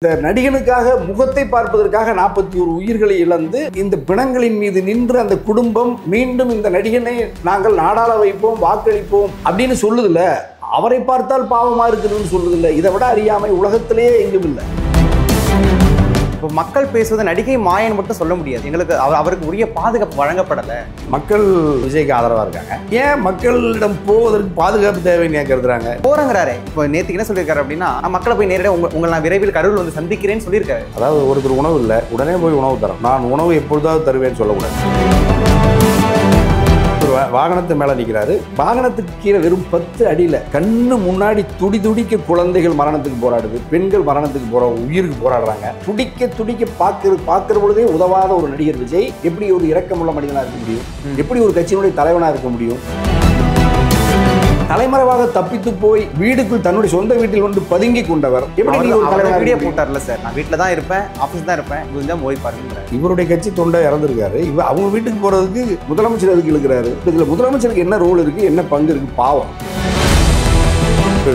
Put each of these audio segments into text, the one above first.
இந்த நடிகனுக்காக முகத்தை பார்ப்பதற்காக 41 உயிர்களை இழந்து இந்த பிணங்களின் மீது நின்று அந்த குடும்பம் மீண்டும் இந்த நடிகனை நாங்கள் நாடாள வைப்போம் வாக்களிப்போம் அப்படின்னு சொல்லுதில்ல. அவரை பார்த்தால் பாவமா இருக்குதுன்னு சொல்லுதில்ல. இதை விட அறியாமை உலகத்திலேயே எங்கும் இல்லை. இப்போ மக்கள் பேசுவது நடிகை மாயன் மட்டும் சொல்ல முடியாது. எங்களுக்கு அவருக்கு உரிய பாதுகாப்பு வழங்கப்படலை. மக்கள் விஜய்க்கு ஆதரவாக இருக்காங்க. ஏன் மக்களிடம் போவதற்கு பாதுகாப்பு தேவைன்னு கருதுறாங்க? போறங்கிறாரு. இப்போ நேற்றுக்கு என்ன சொல்லியிருக்காரு அப்படின்னா, மக்களை போய் நேரடியாக உங்களை நான் விரைவில் கரூரில் வந்து சந்திக்கிறேன்னு சொல்லியிருக்காரு. அதாவது ஒருத்தர் உணவு இல்லை, உடனே போய் உணவு தரோம். நான் உணவு எப்பொழுதாவது தருவேன்னு சொல்லக்கூடாது. வாகனத்து மேல நிற்கிறாரு. வாகனத்துக்கு கீழே வெறும் 10 அடியில் கண்ணு முன்னாடி துடிக்க குழந்தைகள் மரணத்துக்கு போராடுது, பெண்கள் மரணத்துக்கு உயிருக்கு போராடுறாங்க. துடிக்க பார்க்கிற பொழுதே உதவாத ஒரு நடிகர் விஜய் எப்படி ஒரு இரக்கமுள்ள மனிதனா இருக்க முடியும்? எப்படி ஒரு கட்சியினுடைய தலைவனா இருக்க முடியும்? தலைமறைவாக தப்பித்து போய் வீடுக்குள் தன்னுடைய சொந்த வீட்டில் வந்து பதுங்கி கொண்டவர் எப்படி வீடியோ போட்டார்ல சார், நான் வீட்டில் தான் இருப்பேன், ஆஃபீஸ் தான் இருப்பேன், இதுதான் போய் பாருங்க. இவருடைய கட்சி தொண்டை இறந்துருக்காரு. அவங்க வீட்டுக்கு போறதுக்கு முதலமைச்சர் எதுக்கு இழுக்கிறாரு? இதுல முதலமைச்சருக்கு என்ன ரோல் இருக்கு, என்ன பங்கு இருக்கு? பாவம்.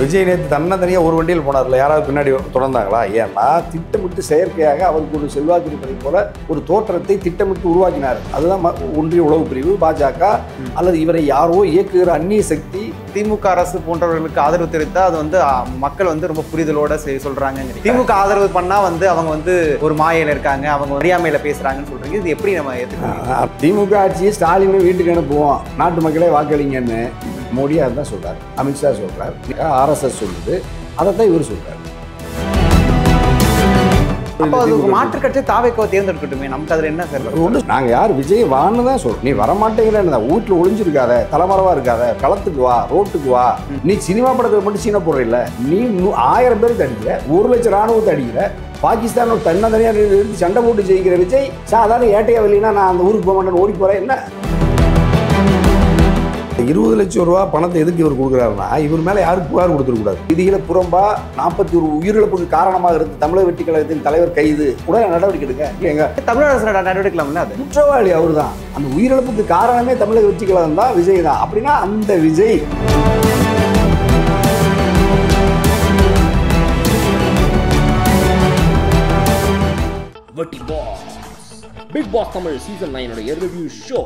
விஜய் நேற்று தனியாக ஒரு வண்டியில் போனார்ல, யாராவது பின்னாடி தொடர்ந்தாங்களா? ஏன்னா திட்டமிட்டு செயற்கையாக அவருக்கு ஒரு செல்வாக்கு இருப்பதை போல ஒரு தோற்றத்தை திட்டமிட்டு உருவாக்கினார். அதுதான் ஒன்றிய உளவு பிரிவு, பாஜக அல்லது இவரை யாரோ இயக்குகிற அந்நிய சக்தி. திமுக அரசு போன்றவர்களுக்கு ஆதரவு தெரிவித்தா அது வந்து மக்கள் வந்து ரொம்ப புரிதலோட சொல்றாங்க. திமுக ஆதரவு பண்ணா வந்து அவங்க வந்து ஒரு மாயையில இருக்காங்க, அவங்க அறியாமையில பேசுறாங்கன்னு சொல்றீங்க. இது எப்படி நம்ம ஏற்றுக்கணும்? திமுக ஆட்சியை ஸ்டாலின் வீட்டுக்கு அனுப்புவோம், நாட்டு மக்களே வாக்களிங்கன்னு மோடி அதுதான் சொல்றாரு, அமித்ஷா சொல்றாரு, RSS சொல்லுது, அதைத்தான் இவர் சொல்றாரு. மாற்று கட்சி தாவேக்கோ தேர்ந்தெடுக்கட்டுமே, நமக்கு அதுல என்ன சார்? நாங்க யார் விஜய் வான்னு தான் சொல்றோம். நீ வரமாட்டேங்கிற வீட்டுல ஒளிஞ்சிருக்காத, தலைமறைவா இருக்காத, களத்துக்கு வா, ரோட்டுக்கு வா. நீ சினிமா படத்துல மட்டும் சீன போடுற இல்ல, நீ 1000 பேருக்கு அடிக்கிற, 1 லட்சம் ராணுவத்தை அடிக்கிற, பாகிஸ்தான் ஒரு தனியாக சண்டை போட்டு ஜெயிக்கிற விஜய் சாதாரண ஏட்டையா வெளியினா நான் அந்த ஊருக்கு போக மாட்டேன்னு ஓடி போறேன். என்ன 20 லட்சம் ரூபா பணத்தை எதுக்கு இவர் கொடுக்குறாருன்னா, இவர் மேலே யாருக்கு புகார் கொடுத்துருக்கூடாது. விதிகளை புறம்பா 41 உயிரிழப்புக்கு காரணமாக இருந்து தமிழக வெற்றி கழகத்தின் தலைவர் கைது, உடனே நடவடிக்கை எடுக்க. எங்க தமிழக அரசு நடவடிக்கை அது குற்றவாளி அவர் தான். அந்த உயிரிழப்புக்கு காரணமே தமிழக வெற்றி கழகம் தான், விஜய் தான். அப்படின்னா அந்த Vijay Bigg Boss Tamil season 9 review show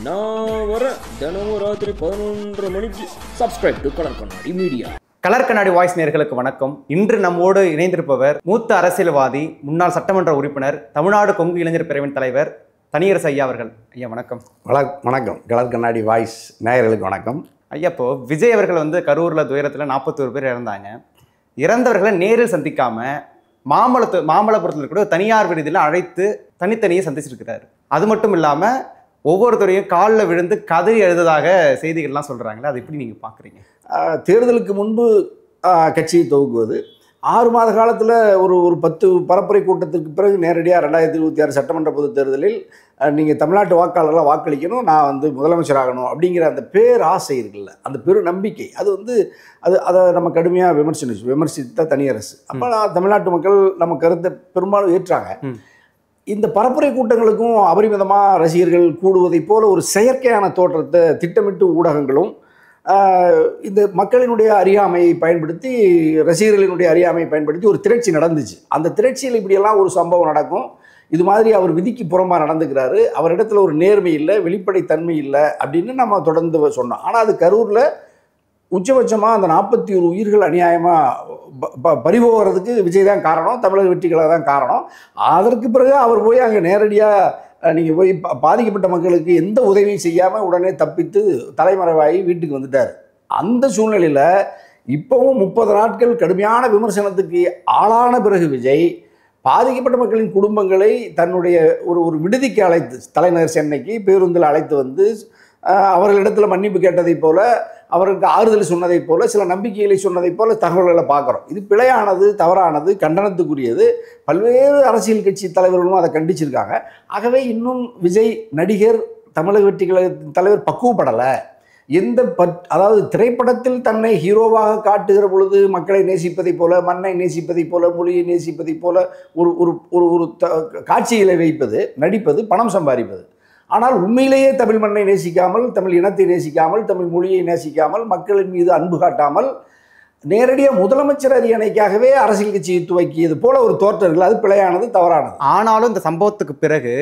நான் வர தினமும் ராத்திரி 11:30 மணிக்கு. Subscribe to colour Kannadi media. Colour Kannadi voice நேயர்களுக்கு வணக்கம். இன்று நம்மோடு இணைந்திருப்பவர் மூத்த அரசியல்வாதி, முன்னாள் சட்டமன்ற உறுப்பினர், தமிழ்நாடு கொங்கு இளைஞர் பிரிவின் தலைவர் தனியரசு ஐயா அவர்கள். ஐயா வணக்கம். வணக்கம். கலர் கண்ணாடி வாய்ஸ் நேயர்களுக்கு வணக்கம். ஐயா, இப்போ விஜய் அவர்கள் வந்து கரூரில் துயரத்தில் 41 பேர் இறந்தாங்க. இறந்தவர்களை நேரில் சந்திக்காம மாமல்லபுரத்தில் கூட தனியார் விடுதியில் அழைத்து தனித்தனியே சந்திச்சிருக்கிறாரு. அது மட்டும் இல்லாமல் ஒவ்வொருத்தரையும் காலில் விழுந்து கதறி எழுததாக செய்திகள்லாம் சொல்கிறாங்களே, அது எப்படி நீங்கள் பார்க்குறீங்க? தேர்தலுக்கு முன்பு கட்சியை துவக்குவது, 6 மாத காலத்தில் ஒரு 10 பரப்புரை கூட்டத்திற்கு பிறகு நேரடியாக 2026 சட்டமன்ற பொதுத் தேர்தலில் நீங்கள் தமிழ்நாட்டு வாக்காளர்களாக வாக்களிக்கணும், நான் வந்து முதலமைச்சராகணும் அப்படிங்கிற அந்த பேராசை இருக்குல்ல, அந்த பெரு நம்பிக்கை, அது அதை நம்ம கடுமையாக விமர்சித்த தனியரசு. அப்போ தமிழ்நாட்டு மக்கள் நம்ம கருத்தை பெரும்பாலும் ஏற்றாங்க. இந்த பரப்புரை கூட்டங்களுக்கும் அபரிமிதமாக ரசிகர்கள் கூடுவதைப் போல ஒரு செயற்கையான தோற்றத்தை திட்டமிட்டு ஊடகங்களும் இந்த மக்களினுடைய அறியாமையை பயன்படுத்தி, ரசிகர்களினுடைய அறியாமையை பயன்படுத்தி ஒரு திரட்சி நடந்துச்சு. அந்த திரட்சியில் இப்படியெல்லாம் ஒரு சம்பவம் நடக்கும், இது மாதிரி அவர் விதிக்கு புறம்பாக நடந்துக்கிறாரு, அவரிடத்துல ஒரு நேர்மை இல்லை, வெளிப்படைத்தன்மை இல்லை அப்படின்னு நம்ம தொடர்ந்து சொன்னோம். ஆனால் அது கரூரில் உச்சபட்சமாக அந்த 41 உயிர்கள் அநியாயமாக பறிபோகிறதுக்கு விஜய் தான் காரணம், தமிழக வெற்றி கழகம் தான் காரணம். அதற்கு பிறகு அவர் போய் அங்கே நேரடியாக நீங்கள் போய் பாதிக்கப்பட்ட மக்களுக்கு எந்த உதவியும் செய்யாமல் உடனே தப்பித்து தலைமறைவாகி வீட்டுக்கு வந்துட்டார். அந்த சூழ்நிலையில் இப்போவும் 30 நாட்கள் கடுமையான விமர்சனத்துக்கு ஆளான பிறகு விஜய் பாதிக்கப்பட்ட மக்களின் குடும்பங்களை தன்னுடைய ஒரு விடுதிக்கு அழைத்து, தலைநகர் சென்னைக்கு பேருந்தில் அழைத்து வந்து அவர்களிடத்தில் மன்னிப்பு கேட்டதைப் போல, அவருக்கு ஆறுதல் சொன்னதைப் போல, சில நம்பிக்கைகளை சொன்னதைப் போல தகவல்களை பார்க்குறோம். இது பிழையானது, தவறானது, கண்டனத்துக்குரியது. பல்வேறு அரசியல் கட்சி தலைவர்களும் அதை கண்டிச்சிருக்காங்க. ஆகவே இன்னும் விஜய் நடிகர், தமிழக வெற்றி கழகத்தின் தலைவர் பக்குவப்படலை. அதாவது திரைப்படத்தில் தன்னை ஹீரோவாக காட்டுகிற பொழுது மக்களை நேசிப்பதைப் போல, மண்ணை நேசிப்பதைப் போல, மொழியை நேசிப்பதைப் போல ஒரு காட்சிகளை நடிப்பது பணம் சம்பாதிப்பது. ஆனால் உண்மையிலேயே தமிழ் மண்ணை நேசிக்காமல், தமிழ் இனத்தை நேசிக்காமல், தமிழ் மொழியை நேசிக்காமல், மக்களின் மீது அன்பு காட்டாமல் நேரடியாக முதலமைச்சர் அரியணைக்காகவே அரசியல் கட்சியை துவக்கியது போல ஒரு தோற்றம் இல்லை. அது பிழையானது, தவறானது. ஆனாலும் இந்த சம்பவத்துக்கு பிறகு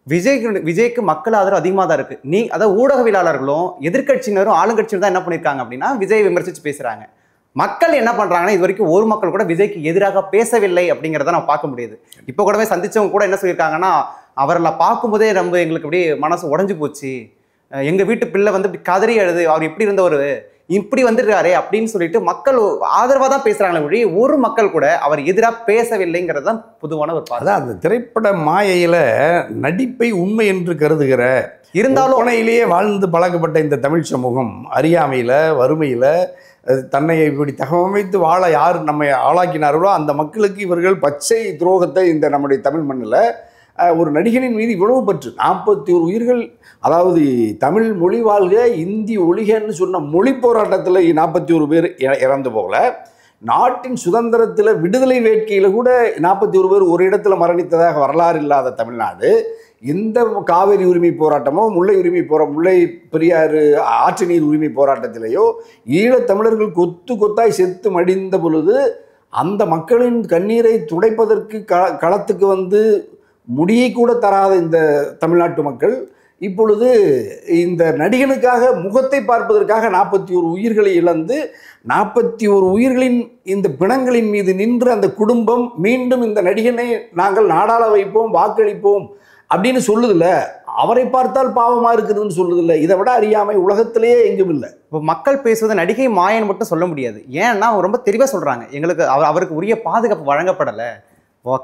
விஜய்க்கு மக்கள் ஆதரவு அதிகமாக தான் இருக்கு. அதாவது ஊடகவியலாளர்களும் எதிர்கட்சியினரும் ஆளுங்கட்சியினர் தான் என்ன பண்ணியிருக்காங்க அப்படின்னா விஜய் விமர்சித்து பேசுறாங்க. மக்கள் என்ன பண்றாங்கன்னா, இது வரைக்கும் ஒரு மக்கள் கூட விஜய்க்கு எதிராக பேசவில்லை அப்படிங்கிறத நம்ம பார்க்க முடியுது. இப்போ கூடவே சந்திச்சவங்க கூட என்ன சொல்லியிருக்காங்கன்னா, அவர்களை பார்க்கும்போதே நம்ம எங்களுக்கு அப்படியே மனசு உடஞ்சு போச்சு, எங்க வீட்டு பிள்ளை வந்து இப்படி கதறி அழுது, அவர் இப்படி இருந்தவர் இப்படி வந்துருக்காரு அப்படின்னு சொல்லிட்டு மக்கள் ஆதரவாக தான் பேசுறாங்களே ஒழி ஒரு மக்கள் கூட அவர் எதிராக பேசவில்லைங்கிறது தான் பொதுவான ஒரு பார்வை. அதான் அந்த திரைப்பட மாயையில நடிப்பை உண்மை என்று கருதுகிற இருந்தாலும் புனையிலேயே வாழ்ந்து பழக்கப்பட்ட இந்த தமிழ் சமூகம் அறியாமையில வறுமையில தன்னை இப்படி தகவமைத்து வாழ யார் நம்மை ஆளாக்கினார்களோ அந்த மக்களுக்கு இவர்கள் பச்சை துரோகத்தை இந்த நம்முடைய தமிழ் மண்ணில் ஒரு நடிகனின் மீது இவ்வளவு பற்று. 41 உயிர்கள், அதாவது தமிழ் மொழி வாழ்க இந்தி ஒழிகன்னு சொன்ன மொழி போராட்டத்தில் 41 பேர் இறந்து போகல. நாட்டின் சுதந்திரத்தில் விடுதலை வேட்கையில் கூட 41 பேர் ஒரு இடத்துல மரணித்ததாக வரலாறு இல்லாத தமிழ்நாடு இந்த காவிரி உரிமை போராட்டமோ முல்லை முல்லை பெரியாறு ஆற்று நீர் உரிமை போராட்டத்திலேயோ ஈழத்தமிழர்கள் கொத்து கொத்தாய் செத்து மடிந்த பொழுது அந்த மக்களின் கண்ணீரை துடைப்பதற்கு களத்துக்கு வந்து முடியை கூட தராத இந்த தமிழ்நாட்டு மக்கள் இப்பொழுது இந்த நடிகனுக்காக முகத்தை பார்ப்பதற்காக 41 உயிர்களை இழந்து 41 உயிர்களின் இந்த பிணங்களின் மீது நின்று அந்த குடும்பம் மீண்டும் இந்த நடிகனை நாங்கள் நாடாள வைப்போம் வாக்களிப்போம் அப்படின்னு சொல்லுதில்ல. அவரை பார்த்தால் பாவமாக இருக்குதுன்னு சொல்லுதில்ல. இதை விட அறியாமை உலகத்திலேயே எங்கும் இல்லை. இப்போ மக்கள் பேசுவது நடிகை மாயன் மட்டும் சொல்ல முடியாது. ஏன்னா அவங்க ரொம்ப தெளிவாக சொல்கிறாங்க, எங்களுக்கு அவருக்கு உரிய பாதுகாப்பு வழங்கப்படலை,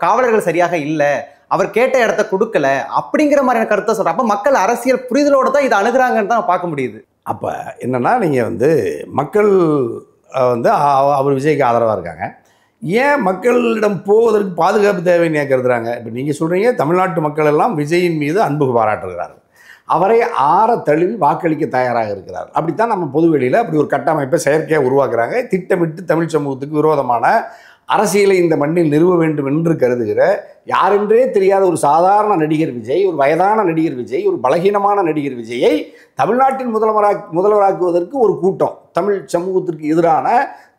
காவலர்கள் சரியாக இல்லை, அவர் கேட்ட இடத்த கொடுக்கல அப்படிங்கிற மாதிரியான கருத்தை சொல்கிறாங்க. அப்போ மக்கள் அரசியல் புரிதலோடு தான் இதை அணுகிறாங்கன்னு தான் பார்க்க முடியுது. அப்போ என்னென்னா நீங்கள் வந்து மக்கள் வந்து அவர் விஜய்க்கு ஆதரவாக இருக்காங்க. ஏன் மக்களிடம் போவதற்கு பாதுகாப்பு தேவைன்னு ஏன் கருதுறாங்க? இப்போ நீங்கள் சொல்கிறீங்க தமிழ்நாட்டு மக்கள் எல்லாம் விஜயின் மீது அன்பு பாராட்டுகிறார்கள், அவரை ஆற தழுவி வாக்களிக்க தயாராக இருக்கிறார். அப்படித்தான் நம்ம பொதுவெளியில் அப்படி ஒரு கட்டமைப்பை செயற்கையாக உருவாக்குறாங்க. திட்டமிட்டு தமிழ் சமூகத்துக்கு விரோதமான அரசியலை இந்த மண்ணில் நிறுவ வேண்டும் என்று கருதுகிற யாரென்றே தெரியாத ஒரு நடிகர் விஜய், ஒரு வயதான நடிகர் விஜய், ஒரு பலகீனமான நடிகர் விஜயை தமிழ்நாட்டின் முதல்வராக்குவதற்கு ஒரு கூட்டம், தமிழ் சமூகத்திற்கு எதிரான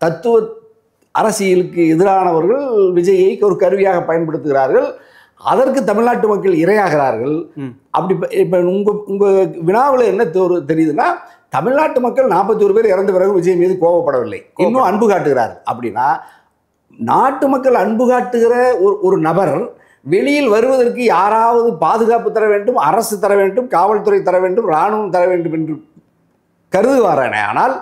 தத்துவ அரசியலுக்கு எதிரானவர்கள் விஜயை ஒரு கருவியாக பயன்படுத்துகிறார்கள். அதற்கு தமிழ்நாட்டு மக்கள் இரையாகிறார்கள். அப்படி இப்போ உங்கள் வினாவில் என்ன தெரியுதுன்னா, தமிழ்நாட்டு மக்கள் 41 பேர் இறந்த பிறகு விஜய் மீது கோபப்படவில்லை, இன்னும் அன்பு காட்டுகிறார்கள். அப்படின்னா நாட்டு மக்கள் அன்பு காட்டுகிற ஒரு நபர் வெளியில் வருவதற்கு யாராவது பாதுகாப்பு தர வேண்டும், அரசு தர வேண்டும், காவல்துறை தர வேண்டும், இராணுவம் தர வேண்டும் என்று கருதுவாரானே. ஆனால்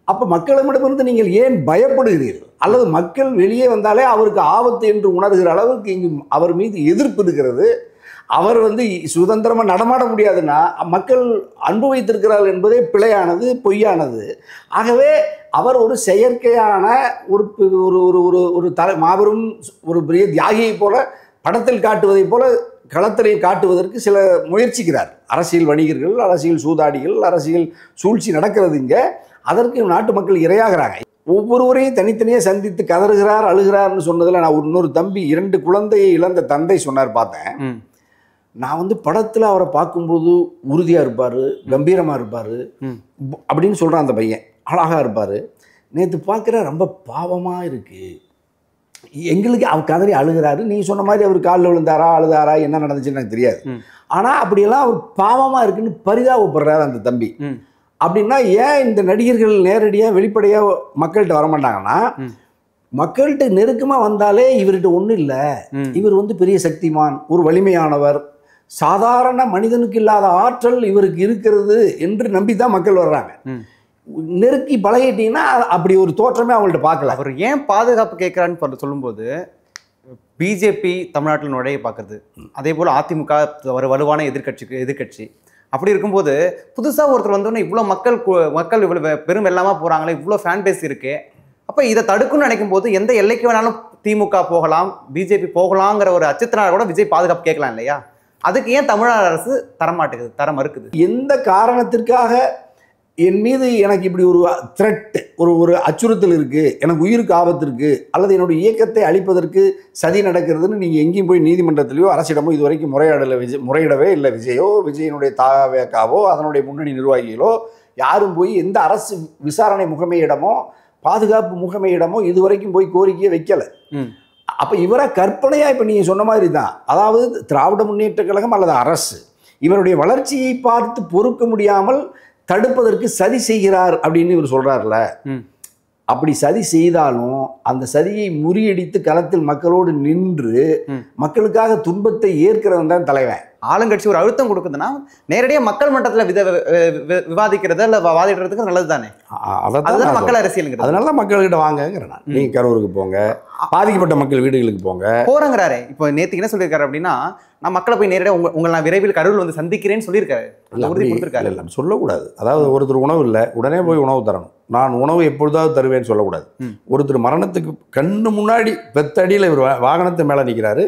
அப்போ மக்களிடமிருந்து நீங்கள் ஏன் பயப்படுகிறீர்கள்? அல்லது மக்கள் வெளியே வந்தாலே அவருக்கு ஆபத்து என்று உணர்கிற அளவுக்கு இங்கு அவர் மீது எதிர்ப்பு இருக்கிறது. அவர் வந்து சுதந்திரமாக நடமாட முடியாதுன்னா மக்கள் அன்பு வைத்திருக்கிறார்கள் என்பதே பிழையானது, பொய்யானது. ஆகவே அவர் ஒரு செயற்கையான ஒரு ஒரு ஒரு ஒரு மாபெரும் ஒரு பெரிய தியாகியை போல படத்தில் காட்டுவதை போல களத்திலே காட்டுவதற்கு சில முயற்சிக்கிறார். அரசியல் வணிகர்கள், அரசியல் சூதாடிகள், அரசியல் சூழ்ச்சி நடக்கிறது இங்கே. அதற்கு நாட்டு மக்கள் இரையாகிறாங்க. ஒவ்வொருவரையும் தனித்தனியாக சந்தித்து கதறுகிறார், அழுகிறார்னு சொன்னதில் நான் இன்னொரு தம்பி 2 குழந்தையை இழந்த தந்தை சொன்னார் பார்த்தேன். நான் வந்து படத்தில் அவரை பார்க்கும்போது உறுதியாக இருப்பார், கம்பீரமாக இருப்பார் அப்படின்னு சொல்கிறான் அந்த பையன். அழகாக இருப்பார். நேற்று பார்க்குற ரொம்ப பாவமாக இருக்குது எங்களுக்கு. அவர் கதறி அழுகிறாரு. நீங்கள் சொன்ன மாதிரி அவர் காலில் விழுந்தாரா அழுதாரா என்ன நடந்துச்சுன்னு எனக்கு தெரியாது. ஆனால் அப்படியெல்லாம் அவர் பாவமாக இருக்குன்னு பரிதாபப்படுறாரு அந்த தம்பி. அப்படின்னா ஏன் இந்த நடிகர்கள் நேரடியாக வெளிப்படையாக மக்கள்கிட்ட வரமாட்டாங்கன்னா, மக்கள்கிட்ட நெருக்கமாக வந்தாலே இவர்கிட்ட ஒன்றும் இல்லை, இவர் வந்து பெரிய சக்திமான், ஒரு வலிமையானவர், சாதாரண மனிதனுக்கு இல்லாத ஆற்றல் இவருக்கு இருக்கிறது என்று நம்பி தான் மக்கள் வர்றாங்க. நெருக்கி பழகிட்டீங்கன்னா அப்படி ஒரு தோற்றமே அவங்கள்ட்ட பார்க்கல. அவர் ஏன் பாதுகாப்பு கேட்குறான்னு சொல்லும்போது, பிஜேபி தமிழ்நாட்டில் நுழைய பார்க்குறது, அதே போல் அதிமுக ஒரு வலுவான எதிர்கட்சி. அப்படி இருக்கும்போது புதுசாக ஒருத்தர் வந்தோன்னே இவ்வளோ மக்கள் இவ்வளோ பெரும் வெள்ளமாக போகிறாங்களே, இவ்வளோ ஃபேன் பேஸ் இருக்குது. அப்போ இதை தடுக்கணும்னு நினைக்கும் போது எந்த எல்லைக்கு வேணாலும் திமுக போகலாம், பிஜேபி போகலாங்கிற ஒரு அச்சத்தினால கூட விஜய் பாதுகாப்பு கேட்கலாம் இல்லையா? அதுக்கு ஏன் தமிழ்நாடு அரசு தர மறுக்குது? எந்த காரணத்திற்காக என் மீது எனக்கு இப்படி ஒரு த்ரெட், ஒரு அச்சுறுத்தல் இருக்குது, எனக்கு உயிருக்கு ஆபத்து இருக்குது, அல்லது என்னுடைய இயக்கத்தை அழிப்பதற்கு சதி நடக்கிறதுன்னு நீங்கள் எங்கேயும் போய் நீதிமன்றத்திலையோ அரசிடமோ இது வரைக்கும் முறையிடவே இல்லை. விஜயனுடைய தாவேக்காவோ அதனுடைய முன்னணி நிர்வாகிகளோ யாரும் போய் எந்த அரசு விசாரணை முகமையிடமோ பாதுகாப்பு முகமையிடமோ இதுவரைக்கும் போய் கோரிக்கையை வைக்கலை. அப்போ இவரை கற்பனையாக இப்போ நீங்கள் சொன்ன மாதிரி தான், அதாவது திராவிட முன்னேற்ற கழகம் அல்லது அரசு இவருடைய வளர்ச்சியை பார்த்து பொறுக்க முடியாமல் தடுப்பதற்கு சதி செய்கிறார் அப்படின்னு இவர் சொல்கிறார்ல. அப்படி சதி செய்தாலும் அந்த சதியை முறியடித்து களத்தில் மக்களோடு நின்று மக்களுக்காக துன்பத்தை ஏற்கிறவன் தான் தலைவன். ஆளுங்கட்சி ஒரு அழுத்தம் கொடுக்குதுன்னா நேரடியாக மக்கள் மட்டத்தில் விவாதிக்கிறது இல்லை வாதிடுறதுக்கு நல்லது தானே. அதுதான் மக்கள் அரசியலுங்கிறது. அதனால தான் மக்கள்கிட்ட வாங்கங்கிறேன். நீங்கள் கரூருக்கு போங்க, பாதிக்கப்பட்ட மக்கள் வீடுகளுக்கு போங்க போறங்கிறாரு. இப்போ நேற்றுக்கு என்ன சொல்லியிருக்காரு அப்படின்னா, நான் மக்களை போய் நேரடியாக உங்களை நான் விரைவில் கரூரில் வந்து சந்திக்கிறேன்னு சொல்லியிருக்காரு. உறுதி கொடுத்துருக்காரு. இல்லை சொல்லக்கூடாது. அதாவது ஒருத்தர் உணவு இல்லை உடனே போய் உணவு தரணும். நான் உணவு எப்பொழுதாவது தருவேன்னு சொல்லக்கூடாது. ஒருத்தர் மரணத்துக்கு கண்ணு முன்னாடி 10 அடியில் இவர் வாகனத்து மேலே நிற்கிறாரு.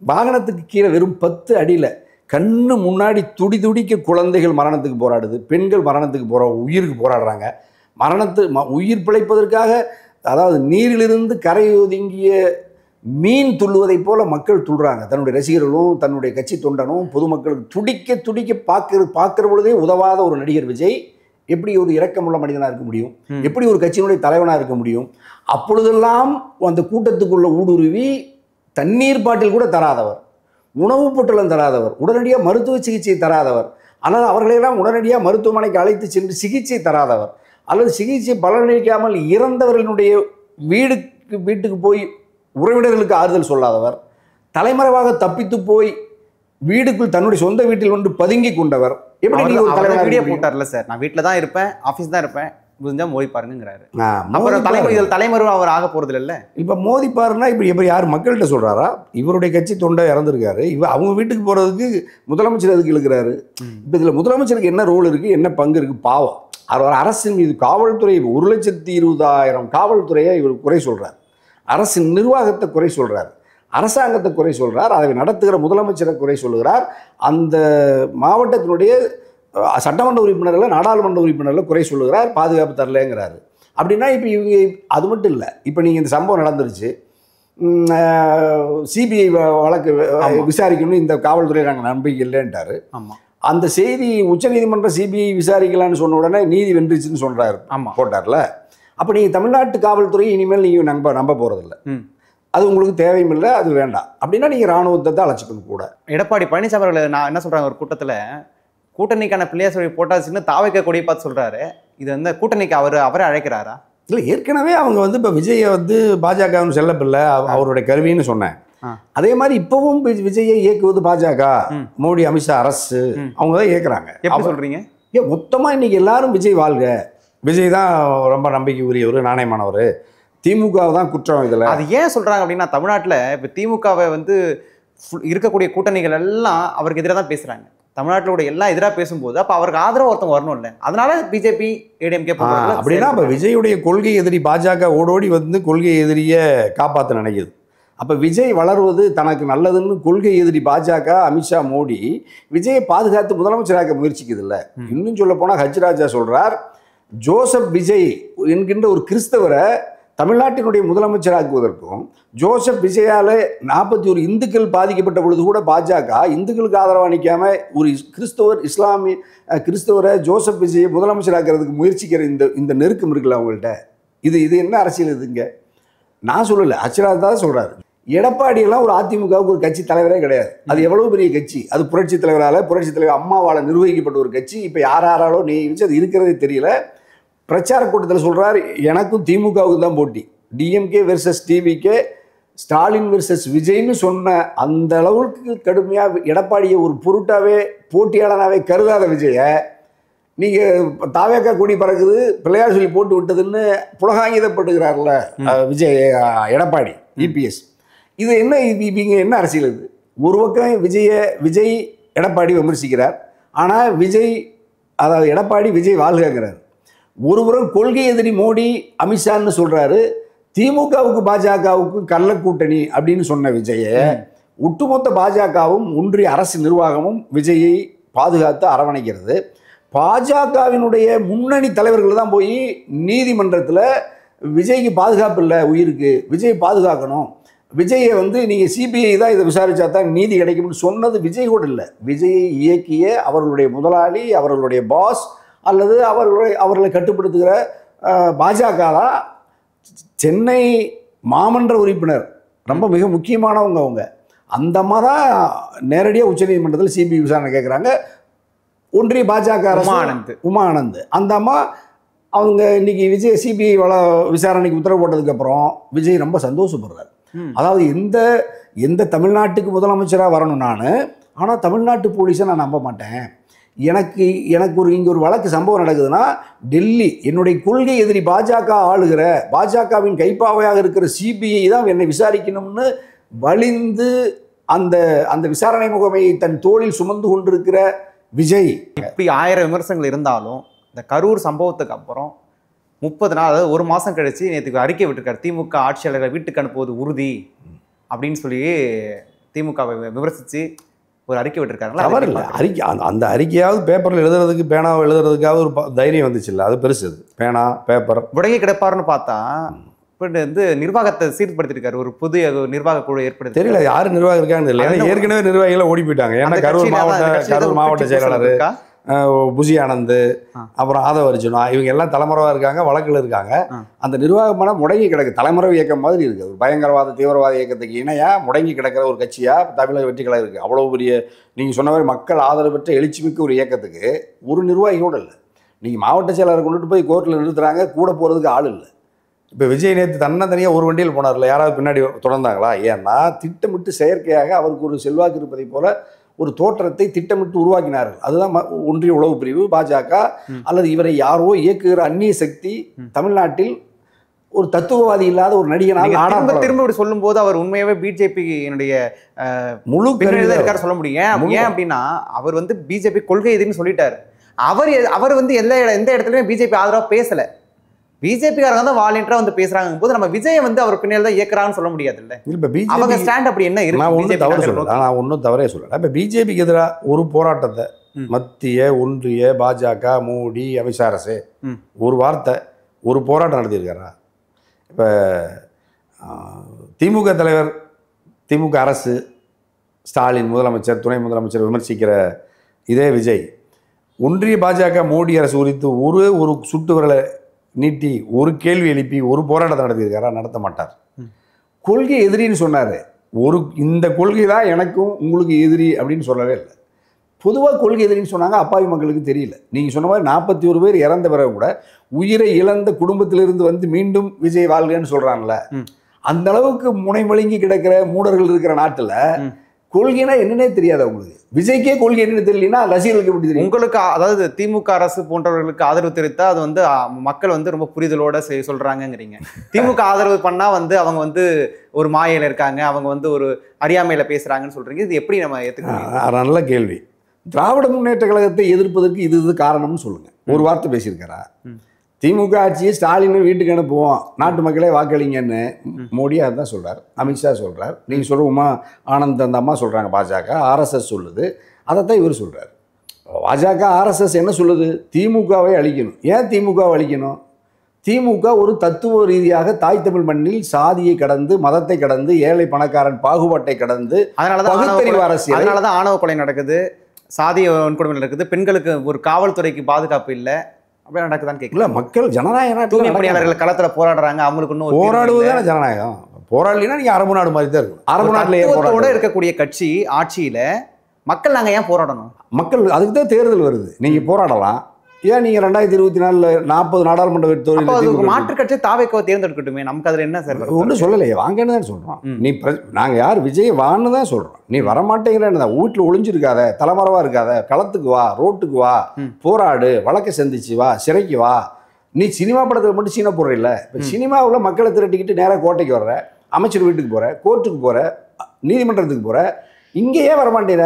வாகனத்துக்கு கீழே வெறும் 10 அடியில் கண்ணு முன்னாடி துடி துடிக்க குழந்தைகள் மரணத்துக்கு போராடுது, பெண்கள் மரணத்துக்கு உயிருக்கு போராடுறாங்க. உயிர் பிழைப்பதற்காக, அதாவது நீரிலிருந்து கரை ஒதுங்கிய மீன் துள்ளுவதைப் போல மக்கள் துள்ளுறாங்க. தன்னுடைய ரசிகர்களும் தன்னுடைய கட்சி தொண்டனும் பொதுமக்களுக்கு துடிக்க துடிக்க பார்க்குற பொழுதே உதவாத ஒரு நடிகர் விஜய் எப்படி ஒரு இரக்கமுள்ள மனிதனாக இருக்க முடியும்? எப்படி ஒரு கட்சியினுடைய தலைவனாக இருக்க முடியும்? அப்பொழுதெல்லாம் அந்த கூட்டத்துக்குள்ள ஊடுருவி தண்ணீர் பாட்டில் கூட தராதவர், உணவுப் பொட்டலம் தராதவர், உடனடியாக மருத்துவ சிகிச்சை தராதவர், ஆனால் அவர்களையெல்லாம் உடனடியாக மருத்துவமனைக்கு அழைத்து சென்று சிகிச்சை தராதவர், அல்லது சிகிச்சை பலனளிக்காமல் இறந்தவர்களுடைய வீட்டுக்கு போய் உறவினர்களுக்கு ஆறுதல் சொல்லாதவர், தலைமறைவாக தப்பித்து போய் வீடுக்குள் தன்னுடைய சொந்த வீட்டில் வந்து பதுங்கி கொண்டவர். எப்படி வீடியோ போட்டார்ல சார், நான் வீட்டில் தான் இருப்பேன், ஆஃபீஸ் தான் இருப்பேன், புரிஞ்சா மோதி பாருங்கிறாரு. அப்புறம் தலைமறைவா அவர் ஆக போறது இல்லை. இப்போ மோதி பாருன்னா இப்படி யார் மக்கள்கிட்ட சொல்றாரா? இவருடைய கட்சி தொண்டை இறந்துருக்காரு, அவங்க வீட்டுக்கு போறதுக்கு முதலமைச்சர் எதுக்கு இழுக்கிறாரு? இப்போ இதில் முதலமைச்சருக்கு என்ன ரோல் இருக்கு, என்ன பங்கு இருக்கு? பாவம். அவர் அரசின் மீது காவல்துறை 1,20,000 காவல்துறையை இவர் குறை சொல்றார், அரசின் நிர்வாகத்தை குறை சொல்றார், அரசாங்கத்தை குறை சொல்றார், அதை நடத்துகிற முதலமைச்சரை குறை சொல்லுகிறார், அந்த மாவட்டத்தினுடைய சட்டமன்ற உறுப்பினர்கள் நாடாளுமன்ற உறுப்பினர்கள் குறை சொல்லுகிறார், பாதுகாப்பு தரலைங்கிறாரு. அப்படின்னா இப்போ இவங்க அது மட்டும் இல்லை, இப்போ நீங்கள் இந்த சம்பவம் நடந்துருச்சு, சிபிஐ வழக்கு விசாரிக்கணும், இந்த காவல்துறை நாங்கள் நம்பிக்கை இல்லைன்ட்டாரு. அந்த செய்தி உச்சநீதிமன்றம் சிபிஐ விசாரிக்கலான்னு சொன்ன உடனே நீதி வென்றுச்சுன்னு சொல்றாரு, போட்டார்ல. அப்போ நீங்கள் தமிழ்நாட்டு காவல்துறையை இனிமேல் நீங்கள் நம்ப போகிறதில்ல, அது உங்களுக்கு தேவையும் இல்லை, அது வேண்டாம். அப்படின்னா நீங்கள் இராணுவத்தை தான் அழைச்சிக்கணும் கூட. எடப்பாடி பழனிசாமி அவர்கள் நான் என்ன சொல்கிறாங்க, ஒரு கூட்டத்தில் கூட்டணிக்கான பிள்ளையார் சொல்லி போட்டாச்சுன்னு தாவைக்க கொடியை பார்த்து சொல்கிறாரு. இது வந்து கூட்டணிக்கு அவரே அழைக்கிறாரா? இல்லை, ஏற்கனவே அவங்க வந்து இப்போ விஜயை வந்து பாஜகவின் செல்லப்பில்லை, அவருடைய கருவின்னு சொன்னேன். அதே மாதிரி இப்பவும் விஜயை இயக்குவது பாஜக, மோடி அமித்ஷா அரசு, அவங்க தான் இயக்குறாங்க. எப்படி சொல்கிறீங்க? மொத்தமாக இன்னைக்கு எல்லாரும் விஜய் வாழ்க, விஜய் தான் ரொம்ப நம்பிக்கை உரியவர், நாணயமானவர், திமுக தான் குற்றம். இதில் அது ஏன் சொல்கிறாங்க அப்படின்னா, தமிழ்நாட்டில் இப்போ திமுகவை வந்து இருக்கக்கூடிய கூட்டணிகள் எல்லாம் அவருக்கு எதிராக தான் பேசுகிறாங்க. தமிழ்நாட்டிலோட எல்லாம் எதிராக பேசும்போது அப்போ அவருக்கு ஆதரவு ஒருத்தவங்க வரணும் இல்லை, அதனால பிஜேபி ஏடிஎம்கே அப்படின்னா இப்போ விஜயுடைய கொள்கை எதிரி பாஜக ஓடோடி வந்து கொள்கை எதிரியை காப்பாற்ற நினைக்குது. அப்போ விஜய் வளர்வது தனக்கு நல்லதுன்னு கொள்கை எதிரி பாஜக, அமித்ஷா, மோடி விஜயை பாதுகாத்து முதலமைச்சராக முயற்சிக்குது இல்லை. இன்னும் சொல்ல போனால் ஹஜ்ராஜா சொல்கிறார், ஜோசப் விஜய் என்கின்ற ஒரு கிறிஸ்தவரை தமிழ்நாட்டினுடைய முதலமைச்சராக்குவதற்கும், ஜோசப் விஜயால் 41 இந்துக்கள் பாதிக்கப்பட்ட பொழுது கூட பாஜக இந்துக்களுக்கு ஆதரவாக நிற்காம ஒரு கிறிஸ்தவரை ஜோசப் விஜயை முதலமைச்சராக்கிறதுக்கு முயற்சிக்கிற இந்த நெருக்கம் இருக்குல்ல அவங்கள்ட்ட, இது என்ன அரசியல் இதுங்க? நான் சொல்லலை, அச்சராஜ் தான் சொல்கிறாரு. எடப்பாடியெல்லாம் ஒரு அதிமுகவுக்கு ஒரு கட்சி தலைவரே கிடையாது. அது எவ்வளோ பெரிய கட்சி, அது புரட்சித் தலைவர் அம்மாவால் நிர்வகிக்கப்பட்ட ஒரு கட்சி. இப்போ யாராலோ அது இருக்கிறதே தெரியல. பிரச்சார கூட்டத்தில் சொல்கிறார், எனக்கும் திமுகவுக்கு தான் போட்டி, DMK versus TVK, Stalin versus விஜய்னு சொன்ன அந்த அளவுக்கு கடுமையாக எடப்பாடியை ஒரு பொருட்டாவே போட்டியாளனாகவே கருதாத விஜயை நீங்கள் தாவேக்கா கொடி பறக்குது பிள்ளையார் சொல்லி போட்டு விட்டதுன்னு புலகாங்கிதப்பட்டுக்கிறார்ல விஜய், எடப்பாடி, இபிஎஸ். இது என்ன, இவங்க என்ன அரசியல்? இது ஒரு பக்கம் விஜய் எடப்பாடி விமர்சிக்கிறார், ஆனால் அதாவது எடப்பாடி விஜய் வாழ்கிறார். ஒருபுறம் கொள்கை எதிரி மோடி அமித்ஷான்னு சொல்கிறாரு, திமுகவுக்கு பாஜகவுக்கு கள்ள கூட்டணி அப்படின்னு சொன்ன விஜயை ஒட்டுமொத்த பாஜகவும் ஒன்றிய அரசு நிர்வாகமும் விஜயை பாதுகாத்து அரவணைக்கிறது. பாஜகவினுடைய முன்னணி தலைவர்கள் தான் போய் நீதிமன்றத்தில் விஜய்க்கு பாதுகாப்பு இல்லை, உயிருக்கு விஜய் பாதுகாக்கணும், விஜயை வந்து நீங்கள் சிபிஐ தான் இதை விசாரித்தா தான் நீதி கிடைக்கும்னு சொன்னது விஜய் கூட இல்லை. விஜயை இயக்கிய அவர்களுடைய முதலாளி, அவர்களுடைய பாஸ் அல்லது அவர்களை கட்டுப்படுத்துகிற பாஜக தான் சென்னை மாமன்ற உறுப்பினர் ரொம்ப மிக முக்கியமானவங்க அவங்க. அந்த அம்மா தான் நேரடியாக உச்சநீதிமன்றத்தில் சிபிஐ விசாரணை கேட்குறாங்க. ஒன்றிய பாஜக உமா ஆனந்த் அந்த அம்மா அவங்க இன்னைக்கு விஜய் சிபிஐ விசாரணைக்கு உத்தரவு போட்டதுக்கப்புறம் விஜய் ரொம்ப சந்தோஷப்படுறாரு. அதாவது எந்த தமிழ்நாட்டுக்கு முதலமைச்சராக வரணும் நான், ஆனால் தமிழ்நாட்டு போலீஸை நான் நம்ப மாட்டேன். எனக்கு இங்கே ஒரு வழக்கு சம்பவம் நடக்குதுன்னா டெல்லி என்னுடைய கொள்கை எதிரி பாஜக ஆளுகிற பாஜகவின் கைப்பாவையாக இருக்கிற சிபிஐ தான் என்னை விசாரிக்கணும்னு வலிந்து அந்த விசாரணை முகமையை தன் தோளில் சுமந்து கொண்டிருக்கிற விஜய். இப்படி 1000 விமர்சனங்கள் இருந்தாலும் இந்த கரூர் சம்பவத்துக்கு அப்புறம் 30 நாள், அதாவது 1 மாதம் கழிச்சு நேற்றுக்கு அறிக்கை விட்டுருக்காரு. திமுக ஆட்சியாளர்களை வீட்டுக்கு அனுப்புவது உறுதி அப்படின்னு சொல்லி திமுகவை விமர்சித்து ஒரு அறிக்கை விட்டுருக்காங்களா? தவறு இல்லை. அறிக்கை அந்த அறிக்கையாவது பேப்பரில் எழுதுறதுக்கு பேனாவை எழுதுறதுக்காவது ஒரு தைரியம் வந்துச்சு இல்லை? அது பெருசு. அது பேனா பேப்பர் முடங்கி கிடப்பாருன்னு பார்த்தா இப்போ நிர்வாகத்தை சீர்படுத்திருக்காரு. ஒரு புதிய நிர்வாக குழு ஏற்படுத்தி தெரியல யார் நிர்வாகம் இருக்கான்னு தெரியல. ஏன்னா ஏற்கனவே நிர்வாகிகள் ஓடி போயிட்டாங்க. ஏன்னா கரூர் மாவட்ட செயலாளர் புசி ஆனந்த், அப்புறம் ஆதவ அர்ஜுனா, இவங்க எல்லாம் தலைமறைவாக இருக்காங்க, வழக்கில் இருக்காங்க. அந்த நிர்வாகமான முடங்கி கிடக்கு, தலைமறை இயக்கம் மாதிரி இருக்குது. ஒரு பயங்கரவாத தீவிரவாத இயக்கத்துக்கு இணையாக முடங்கி கிடக்கிற ஒரு கட்சியாக தமிழக வெற்றி கழகம் இருக்குது. அவ்வளோ பெரிய நீங்கள் சொன்ன மாதிரி மக்கள் ஆதரவு பெற்ற எழுச்சிமிக்க ஒரு இயக்கத்துக்கு ஒரு நிர்வாகியோடு இல்லை. நீங்கள் மாவட்ட செயலாளரை கொண்டுட்டு போய் கோர்ட்டில் நிறுத்துறாங்க, கூட போகிறதுக்கு ஆள் இல்லை. இப்போ விஜய் நேற்று தனியாக ஒரு வண்டியில் போனார்ல, யாராவது பின்னாடி தொடர்ந்தாங்களா? ஏன்னா திட்டமிட்டு செயற்கையாக அவருக்கு ஒரு செல்வாக்கு இருப்பதை போல ஒரு தோற்றத்தை திட்டமிட்டு உருவாக்கினார்கள். அதுதான் ஒன்றிய உளவு பிரிவு, பாஜக அல்லது இவரை யாரோ இயக்குகிற அந்நிய சக்தி தமிழ்நாட்டில் ஒரு தத்துவவாதி இல்லாத ஒரு நடிகனாக திரும்ப இப்படி சொல்லும் போது அவர் உண்மையாவே பிஜேபி முழு இருக்காரு சொல்ல முடியும். ஏன் அப்படின்னா அவர் பிஜேபி கொள்கை எதுன்னு சொல்லிட்டாரு. அவர் எந்த இடத்துலயுமே பிஜேபி ஆதரவா பேசல. பிஜேபிக்காரங்க தான் வாலண்டியரா பேசுறாங்க போது நம்ம விஜய் அவர் பின்னாடி தான் இயக்குறான்னு சொல்ல முடியாது இல்லை? இப்போ அவங்க ஸ்டாண்ட் அப்படி என்ன இருக்கு? நான் ஒன்றும் தவறே சொல்லலை. இப்போ பிஜேபிக்கு எதிராக ஒரு போராட்டத்தை மத்திய ஒன்றிய பாஜக மோடி அமித்ஷா அரசு ஒரு வார்த்தை ஒரு போராட்டம் நடத்தியிருக்காரா? இப்போ திமுக தலைவர், திமுக அரசு, ஸ்டாலின் முதலமைச்சர், துணை முதலமைச்சர் விமர்சிக்கிற இதே விஜய் ஒன்றிய பாஜக மோடி அரசு குறித்து ஒரு சுட்டு விரலை நீட்டி ஒரு கேள்வி எழுப்பி ஒரு போராட்டத்தை நடத்தியிருக்காரா? நடத்த மாட்டார். கொள்கை எதிரின்னு சொன்னார். இந்த கொள்கை தான் எனக்கும் உங்களுக்கு எதிரி அப்படின்னு சொல்லவே இல்லை. பொதுவாக கொள்கை எதிரின்னு சொன்னாங்க, அப்பாவி மக்களுக்கு தெரியல. நீங்கள் சொன்ன மாதிரி 41 பேர் இறந்த பிறகு கூட உயிரை இழந்த குடும்பத்திலிருந்து மீண்டும் விஜய் வாழ்கன்னு சொல்கிறாங்களே, அந்த அளவுக்கு முனைமொழிங்கி கிடக்கிற மூடர்கள் இருக்கிற நாட்டில் கொள்கைனா என்னன்னே தெரியாது அவங்களுக்கு. விஜய்க்கே கொள்கை என்னன்னு தெரியலன்னா ரசிகர்களுக்கு எப்படி தெரியும்? உங்களுக்கு அதாவது திமுக அரசு போன்றவர்களுக்கு ஆதரவு தெரிவித்தா அது மக்கள் ரொம்ப புரிதலோட சொல்றாங்கிறீங்க. திமுக ஆதரவு பண்ணா அவங்க ஒரு மாயையில இருக்காங்க, அவங்க ஒரு அறியாமையில பேசுறாங்கன்னு சொல்றீங்க. இது எப்படி நம்ம ஏத்துக்கணும்? நல்ல கேள்வி. திராவிட முன்னேற்ற கழகத்தை எதிர்ப்பதற்கு இது காரணம்னு சொல்லுங்க. ஒரு வார்த்தை பேசியிருக்காரா? திமுக ஆட்சியை ஸ்டாலின் வீட்டுக்கு அனுப்புவோம், நாட்டு மக்களே வாக்களிங்கன்னு மோடி அதுதான் சொல்கிறார், அமித்ஷா சொல்கிறார், நீங்கள் சொல்கிற உமா ஆனந்த் அந்த அம்மா சொல்கிறாங்க, பாஜக ஆர்எஸ்எஸ் சொல்லுது, அதைத்தான் இவர் சொல்கிறார். பாஜக ஆர்எஸ்எஸ் என்ன சொல்லுது? திமுகவை அழிக்கணும். ஏன் திமுகவை அழிக்கணும்? திமுக ஒரு தத்துவ ரீதியாக தாய் தமிழ் மண்ணில் சாதியை கடந்து, மதத்தை கடந்து, ஏழை பணக்காரன் பாகுபாட்டை கடந்து, அதனாலதான் ஆணவ கொலை நடக்குது, சாதிய வன்கொடுமை நடக்குது, பெண்களுக்கு ஒரு காவல்துறைக்கு பாதுகாப்பு இல்லை, அப்படியே நடக்குதான்னு கேட்கல. மக்கள் ஜனநாயக பணியாளர்கள் களத்தில் போராடுறாங்க, அவங்களுக்கு இன்னும் போராடுவது தானே ஜனநாயகம். போராடலாம் நீங்கள் அரபு நாடு மாதிரி தான் இருக்கும். அரபு நாட்டில் இருக்கக்கூடிய கட்சி ஆட்சியில் மக்கள் நாங்கள் ஏன் போராடணும்? மக்கள் அதுக்கு தான் தேர்தல் வருது. நீங்கள் போராடலாம். ஏன் நீங்கள் 2024 40 நாடாளுமன்ற தொகுதியில் மாற்று கட்சி தாவேக்காவை தேர்ந்தெடுக்கட்டுமே, நமக்கு அதில் என்ன சார்? ஒன்றும் சொல்லலையே, வாங்கன்னு தான் சொல்கிறோம். நீ நாங்கள் யார் விஜய் வான்னு தான் சொல்கிறோம். நீ வரமாட்டேங்கிறன்னு தான். வீட்டில் ஒளிஞ்சிருக்காத, தலைமறைவாக இருக்காத, களத்துக்கு வா, ரோட்டுக்கு வா, போராடு, வழக்கை சந்திச்சு வா, சிறைக்கு வா. நீ சினிமா படத்தில் மட்டும் சீனை போடுறில்ல. இப்போ சினிமாவில் மக்களை திரட்டிக்கிட்டு நேராக கோட்டைக்கு வர்ற, அமைச்சர் வீட்டுக்கு போகிற, கோர்ட்டுக்கு போகிற, நீதிமன்றத்துக்கு போகிற, இங்கேயே வரமாட்டேற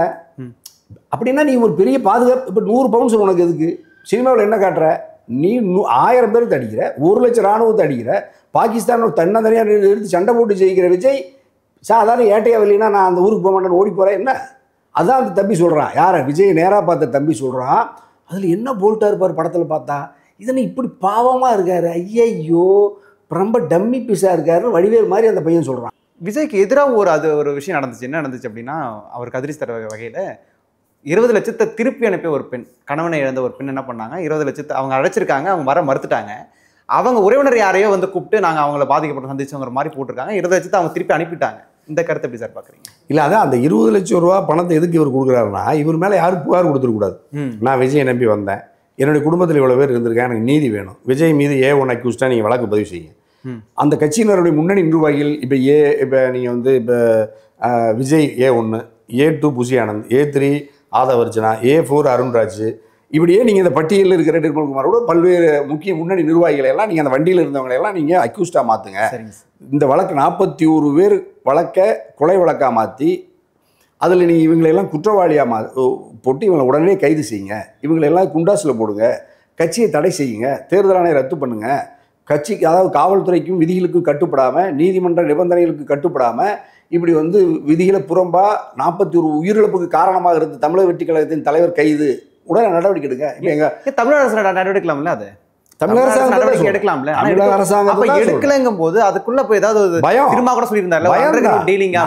அப்படின்னா நீ ஒரு பெரிய பாதுகாப்பு. இப்போ 100 பவுன்ஸ் உனக்கு எதுக்கு? சினிமாவில் என்ன காட்டுற? நீ 1000 பேருக்கு அடிக்கிற, 1 லட்சம் ராணுவத்தை அடிக்கிற, பாகிஸ்தான் ஒரு தனியாக எடுத்து சண்டை போட்டு ஜெயிக்கிற விஜய் சாதாரண ஏட்டையாக இல்லைன்னா நான் அந்த ஊருக்கு போக மாட்டேன்னு ஓடி போகிறேன். என்ன அதான் அந்த தம்பி சொல்கிறான். யாரை? விஜய் நேராக பார்த்த தம்பி சொல்கிறான். அதில் என்ன போல்ட்டாக இருப்பார் படத்தில் பார்த்தா, இதனை இப்படி பாவமாக இருக்கார், ஐயையோ ரொம்ப டம்மி பீஸாக இருக்காருன்னு வடிவேல் மாதிரி அந்த பையன் சொல்கிறான். விஜய்க்கு எதிராக ஒரு விஷயம் நடந்துச்சு. என்ன நடந்துச்சு அப்படின்னா, அவருக்கு அதிர்ச்சி தர வகையில் 20 லட்சத்தை திருப்பி அனுப்பிய ஒரு பெண், கணவனை இழந்த ஒரு பெண் என்ன பண்ணாங்க, 20 லட்சத்தை அவங்க அழைச்சிருக்காங்க, அவங்க வர மறுத்துட்டாங்க. அவங்க உறவினர் யாரையோ வந்து கூப்பிட்டு நாங்கள் அவங்கள பாதிக்கப்பட்டு சந்திச்சோங்கிற மாதிரி போட்டிருக்காங்க. இதை வச்சு அவங்க திருப்பி அனுப்பிட்டாங்க. இந்த கருத்தை எப்படி சார் பார்க்குறீங்க? இல்லை, அதான் அந்த 20 லட்சம் ரூபா பணத்தை எதுக்கு இவர் கொடுக்குறாருன்னா, இவர் மேலே யாரும் புகார் கொடுத்துருக்கூடாது. நான் விஜயை நம்பி வந்தேன், என்னுடைய குடும்பத்தில் இவ்வளோ பேர் இருந்திருக்கேன், எனக்கு நீதி வேணும், விஜய் மீது A1 அக்யூஸ்டாக நீங்கள் வழக்கு பதிவு செய்யுங்க. அந்த கட்சியினருடைய முன்னணி நிர்வாகிகள் இப்போ நீங்கள் வந்து இப்போ Vijay A1, A2 Bussy Anand, A3 Aadhav Arjuna, A4 Arunraj, இப்படியே நீங்கள் இந்த பட்டியலில் இருக்கிற நிர்மல்குமாரோட பல்வேறு முக்கிய முன்னணி நிர்வாகிகளை எல்லாம் நீங்கள் அந்த வண்டியில் இருந்தவங்களையெல்லாம் நீங்கள் அக்யூஸ்டாக மாற்றுங்க. இந்த வழக்கு 41 பேர் வழக்கை கொலை வழக்காக மாற்றி அதில் நீங்கள் இவங்களெல்லாம் குற்றவாளியாக போட்டு இவங்களை உடனே கைது செய்யுங்க, இவங்களெல்லாம் குண்டாசில் போடுங்க, கட்சியை தடை செய்யுங்க, தேர்தல் ஆணையை ரத்து பண்ணுங்கள், கட்சிக்கு அதாவது காவல்துறைக்கும் விதிகளுக்கும் கட்டுப்படாமல், நீதிமன்ற நிபந்தனைகளுக்கு கட்டுப்படாமல், இப்படி வந்து விதிகளை புறம்பா 41 உயிரிழப்புக்கு காரணமாக இருந்த தமிழக வெற்றி கழகத்தின் தலைவர் கைது, உடனே நடவடிக்கை எடுங்க. இப்போ எங்கள் தமிழக அரசு நடவடிக்கலாம்ல, அது தமிழக அரசாங்கம் நடவடிக்கை எடுக்கலாம்ல, தமிழக அரசாங்கம் எடுக்கலங்கும் போது அதுக்குள்ள போய் ஏதாவது பயம் திரும்ப கூட சொல்லியிருந்தாரு.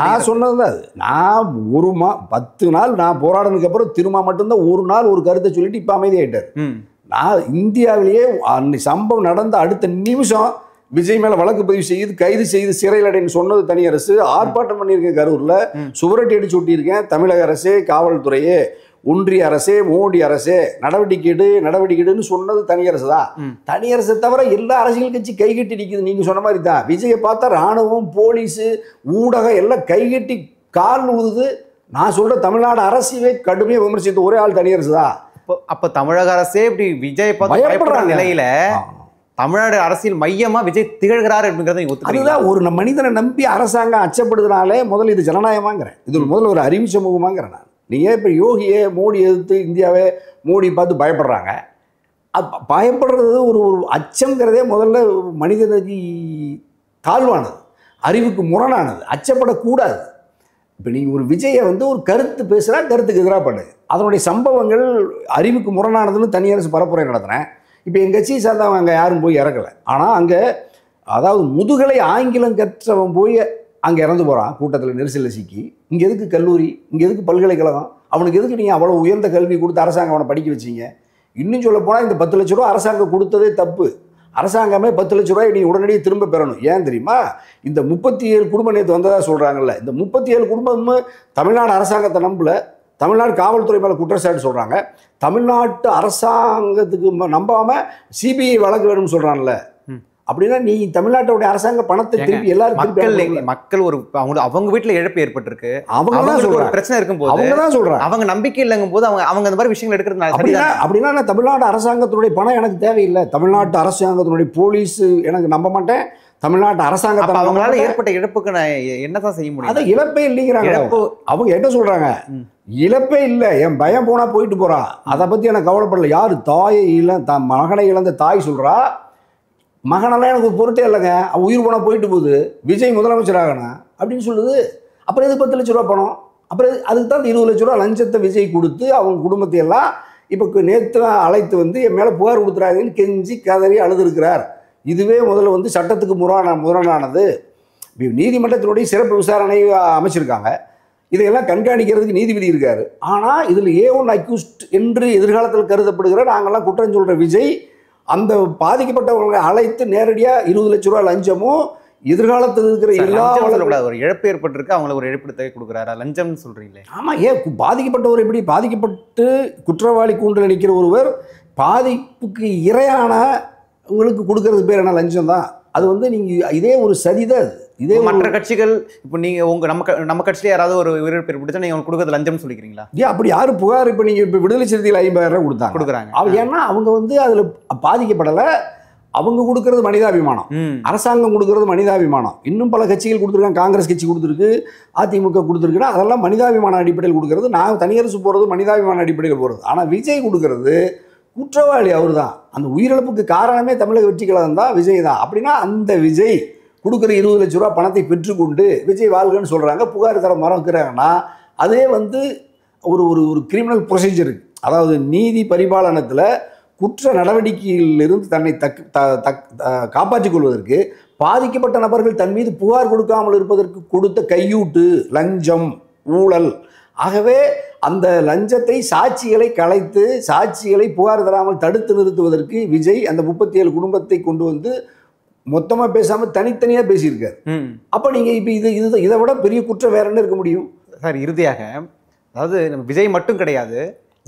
நான் சொன்னது அது. நான் 10 நாள் நான் போராடினதுக்கு அப்புறம் திரும்ப மட்டும்தான் ஒரு நாள் ஒரு கருத்தை சொல்லிட்டு இப்போ அமைதியாயிட்டார். நான் இந்தியாவிலேயே சம்பவம் நடந்த அடுத்த நிமிஷம் விஜய் மேல வழக்கு பதிவு செய்து கைது செய்து சிறையில் அடைன்னு சொன்னது தனி அரசு. ஆர்ப்பாட்டம் பண்ணியிருக்கேன், கரூர்ல சுவரட்டி அடிச்சு ஒட்டியிருக்கேன். தமிழக அரசே, காவல்துறையே, ஒன்றிய அரசே, மோடி அரசே நடவடிக்கைன்னு சொன்னது தனி அரசு தான். தனி அரசை தவிர எல்லா அரசியல் கட்சி கைகட்டி நிற்குது. நீங்க சொன்ன மாதிரி தான் விஜயை பார்த்தா ராணுவம், போலீஸு, ஊடகம் எல்லாம் கைகட்டி கால் உழுது. நான் சொல்ற தமிழ்நாடு அரசியவே கடுமையாக விமர்சித்த ஒரே ஆள் தனி அரசு தான். அப்ப தமிழக அரசே இப்படி விஜய் பயப்படுற நிலையில தமிழ்நாடு அரசியல் மையமா விஜய் திகழ்கிறார் அப்படிங்கிறத அதுதான் ஒரு மனிதனை நம்பி அரசாங்கம் அச்சப்படுதுனாலே முதல்ல இது ஜனநாயகமாங்கிறேன். இது முதல்ல ஒரு அறிவு சமூகமாங்கிறேன் நான். நீங்கள் இப்போ யோகியே மோடி எதிர்த்து இந்தியாவே மோடி பார்த்து பயப்படுறாங்க. பயப்படுறது ஒரு அச்சங்கிறதே முதல்ல மனிதனுக்கு தாழ்வானது, அறிவுக்கு முரணானது, அச்சப்படக்கூடாது. இப்போ நீங்கள் ஒரு விஜயை வந்து ஒரு கருத்து பேசுகிறா, கருத்துக்கு எதிராக பண்ணுது, அதனுடைய சம்பவங்கள் அறிவுக்கு முரணானதுன்னு தனியரசு பரப்புரை நடத்துகிறேன். இப்போ எங்கள் கட்சியை சார்ந்தவங்க அங்கே யாரும் போய் இறக்கலை. ஆனால் அங்கே அதாவது முதுகலை ஆங்கிலம் கற்றவன் போய் அங்கே இறந்து போகிறான் கூட்டத்தில் நெரிசலில் சிக்கி. இங்கே எதுக்கு கல்லூரி, இங்கே எதுக்கு பல்கலைக்கழகம், அவனுக்கு எதுக்கு நீங்கள் அவ்வளோ உயர்ந்த கல்வி கொடுத்து அரசாங்கம் அவனை படிக்க வச்சிங்க? இன்னும் சொல்ல போனால் இந்த 10 லட்ச ரூபா அரசாங்கம் கொடுத்ததே தப்பு. அரசாங்கமே 10 லட்ச ரூபாய் நீ உடனடியே திரும்ப பெறணும். ஏன் தெரியுமா? இந்த 37 குடும்பம் நேற்று வந்ததாக சொல்கிறாங்கல்ல, இந்த 37 குடும்பமும் தமிழ்நாடு அரசாங்கத்தை நம்பல, தமிழ்நாடு காவல்துறை மேலே குற்றச்சாட்டு சொல்கிறாங்க. தமிழ்நாட்டு அரசாங்கத்துக்கு நம்பாமல் சிபிஐ வழக்கு வேணும்னு சொல்கிறான்ல. அப்படின்னா நீ தமிழ்நாட்டோட அரசாங்க பணத்தை திருப்பி எல்லாரும் மக்கள் ஒரு அவங்க வீட்டில் இழப்பு ஏற்பட்டிருக்கு, அவங்க தான் சொல்றாங்க, பிரச்சனை இருக்கும்போது அவங்க தான் சொல்றாங்க, அவங்க நம்பிக்கை இல்லைங்கும் போது அவங்க அந்த மாதிரி விஷயங்கள் எடுக்கிறது. அப்படின்னா தமிழ்நாடு அரசாங்கத்தினுடைய பணம் எனக்கு தேவையில்லை, தமிழ்நாட்டு அரசாங்கத்தினுடைய போலீஸ் எனக்கு நம்ப மாட்டேன், தமிழ்நாட்டு அரசாங்கத்தை அவங்களால ஏற்பட்ட இழப்புக்கு நான் என்னதான் செய்ய முடியும்? அதை இழப்பே இல்லைங்கிறாங்க அவங்க. என்ன சொல்றாங்க? இழப்பே இல்லை, என் பயம் போனா போயிட்டு போறா, அதை பத்தி எனக்கு கவலைப்படல. யாரு தாயை மகனை இழந்த தாய் சொல்றா, மகனெல்லாம் எனக்கு ஒரு பொருட்டே இல்லைங்க, அவன் உயிர் போனால் போயிட்டு போகுது, விஜய் முதலமைச்சர் ஆகணும் அப்படின்னு சொல்லுது. அப்புறம் எது 10 லட்ச ரூபா பணம்? அப்புறம் அதுக்கு தான் 20 லட்ச ரூபா லஞ்சத்தை விஜய் கொடுத்து அவங்க குடும்பத்தை எல்லாம் இப்போ நேற்று அழைத்து வந்து என் மேலே புகார் கொடுத்துறாங்கன்னு கெஞ்சி கதறி அழுதுருக்கிறார். இதுவே முதல்ல வந்து சட்டத்துக்கு முரணானது. நீதிமன்றத்தினுடைய சிறப்பு விசாரணை அமைச்சிருக்காங்க, இதையெல்லாம் கண்காணிக்கிறதுக்கு நீதிபதி இருக்காரு. ஆனால் இதில் A1 அக்யூஸ்ட் என்று எதிர்காலத்தில் கருதப்படுகிற நாங்கள்லாம் குற்றம் சொல்கிற விஜய் அந்த பாதிக்கப்பட்டவங்களை அழைத்து நேரடியாக 20 லட்ச ரூபா லஞ்சமும் எதிர்காலத்தில் இருக்கிற எல்லா ஒரு இழப்பு ஏற்பட்டிருக்கு, அவங்களை ஒரு இழப்பீடு தொகை கொடுக்குறாரா லஞ்சம்னு சொல்றீங்களே? ஆமாம், ஏன் பாதிக்கப்பட்டவர் எப்படி பாதிக்கப்பட்டு குற்றவாளி கூண்டில் நிற்கிற ஒருவர் பாதிப்புக்கு இரையான உங்களுக்கு கொடுக்கறது பேர் என்ன? லஞ்சம் தான். அது வந்து நீங்கள் இதே ஒரு சரிதான். இதே மற்ற கட்சிகள் இப்போ நீங்கள் நம்ம கட்சியில் யாராவது ஒரு உயிரிழப்பு ஏற்படுத்தா நீங்கள் அவங்க கொடுக்கறது லஞ்சம்னு சொல்லிக்கிறீங்களா? ஏன் அப்படி யாரும் புகார் இப்போ நீங்கள் இப்போ விடுதலை சிறுத்தைகள் 50,000 ரூபா கொடுக்குறாங்க. ஏன்னா அவங்க வந்து அதில் பாதிக்கப்படலை, அவங்க கொடுக்கறது மனிதாபிமானம், அரசாங்கம் கொடுக்கறது மனிதாபிமானம். இன்னும் பல கட்சிகள் கொடுத்துருக்காங்க, காங்கிரஸ் கட்சி கொடுத்துருக்கு, அதிமுக கொடுத்துருக்குன்னா அதெல்லாம் மனிதாபிமான அடிப்படையில் கொடுக்கறது. நான் தனியரசு போகிறது மனிதாபிமான அடிப்படையில் போகிறது. ஆனால் விஜய் கொடுக்கறது குற்றவாளி அவர் தான். அந்த உயிரிழப்புக்கு காரணமே தமிழக வெற்றி கழகம் தான், விஜய் தான். அப்படின்னா அந்த விஜய் கொடுக்குற 20 லட்ச ரூபா பணத்தை பெற்றுக்கொண்டு விஜய் வாழ்கன்னு சொல்கிறாங்க, புகார் தர மறக்கிறாங்கன்னா அதே வந்து ஒரு ஒரு ஒரு கிரிமினல் ப்ரொசீஜர். அதாவது நீதி பரிபாலனத்தில் குற்ற நடவடிக்கையிலிருந்து தன்னை காப்பாற்றிக் கொள்வதற்கு பாதிக்கப்பட்ட நபர்கள் தன் மீது புகார் கொடுக்காமல் இருப்பதற்கு கொடுத்த கையூட்டு, லஞ்சம், ஊழல், ஆகவே அந்த லஞ்சத்தை சாட்சிகளை கலைத்து சாட்சிகளை புகார் தராமல் தடுத்து நிறுத்துவதற்கு விஜய் அந்த 37 குடும்பத்தை கொண்டு வந்து மொத்தமாக பேசாமல் தனித்தனியாக பேசியிருக்காரு. அப்போ நீங்கள் இப்போ இதை விட பெரிய குற்றம் வேற என்ன இருக்க முடியும் சார்? இறுதியாக அதாவது நம்ம விஜய் மட்டும் கிடையாது,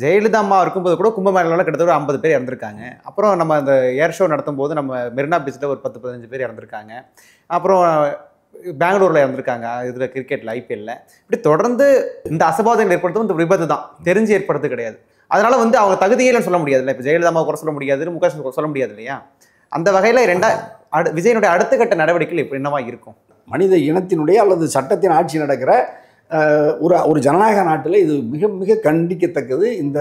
ஜெயலலிதா அம்மா இருக்கும்போது கூட கும்பமேளாவில் கிட்டத்தட்ட ஒரு 50 பேர் இறந்துருக்காங்க. அப்புறம் நம்ம அந்த ஏர் ஷோ நடத்தும் போது நம்ம மெரினா பீச்சில் ஒரு 10-15 பேர் இறந்துருக்காங்க. அப்புறம் பெங்களூரில் இறந்துருக்காங்க, இதில் கிரிக்கெட்டில் ஐபிஎல்ல. இப்படி தொடர்ந்து இந்த அசம்பாவிதங்கள் ஏற்படுத்தும் இந்த விபத்து தான், தெரிஞ்சு ஏற்படுறது கிடையாது. அதனால வந்து அவங்க தகுதியிலன்னு சொல்ல முடியாது இல்லை. இப்போ ஜெயலலிதா அம்மா குறை சொல்ல முடியாது, முக சொல்ல முடியாது இல்லையா? அந்த வகையில் விஜயனுடைய அடுத்த கட்ட நடவடிக்கைகள் இப்போ என்னவா இருக்கும்? மனித இனத்தினுடைய அல்லது சட்டத்தின் ஆட்சி நடக்கிற ஒரு ஜனநாயக நாட்டில் இது மிக மிக கண்டிக்கத்தக்கது. இந்த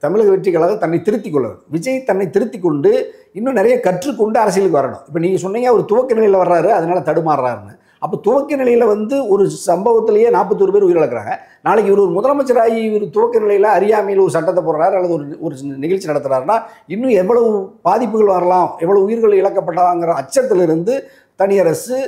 தமிழக வெற்றி கழகம் தன்னை திருத்திக் கொள்ள வேண்டும். விஜய் தன்னை திருத்தி கொண்டு இன்னும் நிறைய கற்றுக்கொண்டு அரசியலுக்கு வரணும். இப்போ நீங்கள் சொன்னீங்க அவர் துவக்க நிலையில் வர்றாரு, அதனால தடுமாறுறாருன்னு. அப்போ துவக்க நிலையில் வந்து ஒரு சம்பவத்திலேயே 41 பேர் உயிரிழக்கிறாங்க. நாளைக்கு இவர் ஒரு முதலமைச்சராகி இவர் துவக்க நிலையில் அறியாமையில் ஒரு சட்டத்தை போடுறாரு அல்லது ஒரு நிகழ்ச்சி நடத்துகிறாருன்னா இன்னும் எவ்வளவு பாதிப்புகள் வரலாம், எவ்வளவு உயிர்கள் இழக்கப்படலாங்கிற அச்சத்திலிருந்து தனியரசு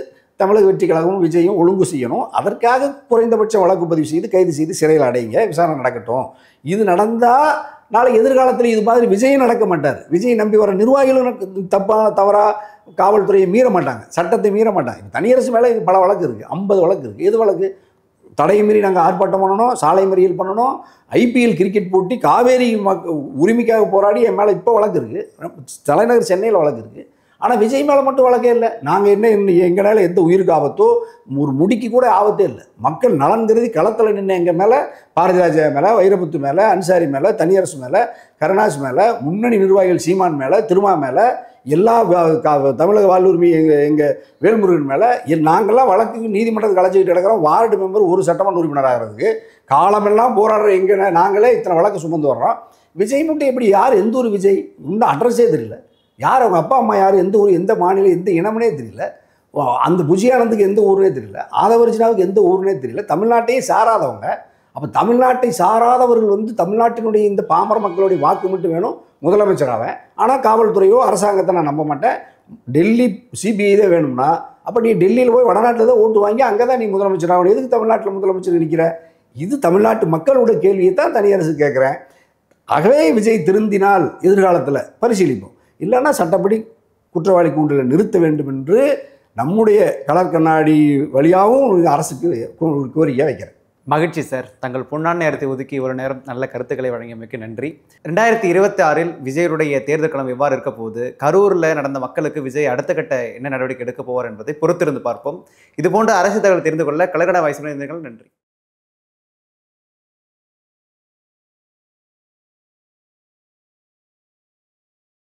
தமிழக வெற்றி கழகமும் விஜயும் ஒழுங்கு செய்யணும். அதற்காக குறைந்தபட்ச வழக்கு பதிவு செய்து கைது செய்து சிறையில் அடைங்க, விசாரணை நடக்கட்டும். இது நடந்தால் நாளை எதிர்காலத்தில் இது மாதிரி விஜயும் நடக்க மாட்டார். விஜய் நம்பி வர நிர்வாகிகளும் தவறாக காவல்துறையை மீற மாட்டாங்க, சட்டத்தை மீற மாட்டாங்க. தனியரசு மேலே பல வழக்கு இருக்குது, 50 வழக்கு இருக்குது. எது வழக்கு? தடையை மீறி நாங்கள் ஆர்ப்பாட்டம் பண்ணணும், சாலை மறியல் பண்ணணும், ஐபிஎல் கிரிக்கெட் போட்டி, காவேரி உரிமைக்காக போராடி என் மேலே இப்போ வழக்கு இருக்குது. தலைநகர் சென்னையில் வழக்கு இருக்குது. ஆனால் விஜய் மேலே மட்டும் வழக்கே இல்லை. நாங்கள் என்ன எங்களால் எந்த உயிருக்கு ஆபத்தோ ஒரு முடிக்கு கூட ஆபத்தே இல்லை. மக்கள் நலன் கருதி களத்தில் நின்று எங்கள் மேலே பாரதிராஜா மேலே, வைரமுத்து மேலே, அன்சாரி மேலே, தனியரசு மேலே, கருணாஸ் மேலே, முன்னணி நிர்வாகிகள் சீமான் மேலே, திருமா மேலே, எல்லா தமிழக வாழ்வுரிமை எங்கள் வேல்முருகன் மேலே நாங்கள்லாம் வழக்கு நீதிமன்றத்துக்கு அழைச்சிக்கிட்டு கிடக்கிறோம். வார்டு மெம்பர் ஒரு சட்டமன்ற உறுப்பினர் ஆகிறதுக்கு காலமெல்லாம் போராடுற எங்கள் நாங்களே இத்தனை வழக்கு சுமந்து வர்றோம். விஜய் மட்டும் எப்படி? யார்? எந்த ஒரு விஜய்? இன்னும் அட்ரஸே தெரியல. யார் அவங்க அப்பா அம்மா? யார்? எந்த ஊர், எந்த மாநிலம், எந்த இனம்னே தெரியல. அந்த புஜியானந்துக்கு எந்த ஊருனே தெரியல. ஆதவர்ஜினாவுக்கு எந்த ஊருனே தெரியல. தமிழ்நாட்டையே சாராதவங்க. அப்போ தமிழ்நாட்டை சாராதவர்கள் வந்து தமிழ்நாட்டினுடைய இந்த பாமர மக்களுடைய வாக்கு மட்டும் வேணும் முதலமைச்சராவேன். ஆனால் காவல்துறையோ அரசாங்கத்தை நான் நம்ப மாட்டேன். டெல்லி சிபிஐ தான் வேணும்னா அப்போ நீ டெல்லியில் போய் வடநாட்டில் தான் ஓட்டு வாங்கி அங்கே தான் நீ முதலமைச்சராகணும். எதுக்கு தமிழ்நாட்டில் முதலமைச்சர் இருக்கிற? இது தமிழ்நாட்டு மக்களோட கேள்வியை தான் தனியரசு கேட்குறேன். ஆகவே விஜய் திருந்தினால் எதிர்காலத்தில் பரிசீலிப்போம். இல்லைன்னா சட்டப்படி குற்றவாளி கூண்டில் நிறுத்த வேண்டும் என்று நம்முடைய கலர் கண்ணாடி வழியாகவும் அரசுக்கு கோரிக்கை வைக்கிறேன். மகிழ்ச்சி சார், தங்கள் பொன்னான நேரத்தை ஒதுக்கி ஒரு நேரம் நல்ல கருத்துக்களை வழங்கியமைக்கு நன்றி. 2026 விஜயருடைய தேர்தல் களம் எவ்வாறு இருக்க போகுது, கரூரில் நடந்த மக்களுக்கு விஜய் அடுத்த கட்ட என்ன நடவடிக்கை எடுக்க போவார் என்பதை பொறுத்திருந்து பார்ப்போம். இது போன்ற அரசு தகவல் தெரிந்து கொள்ள கலகடா வாய்ஸ் நன்றி.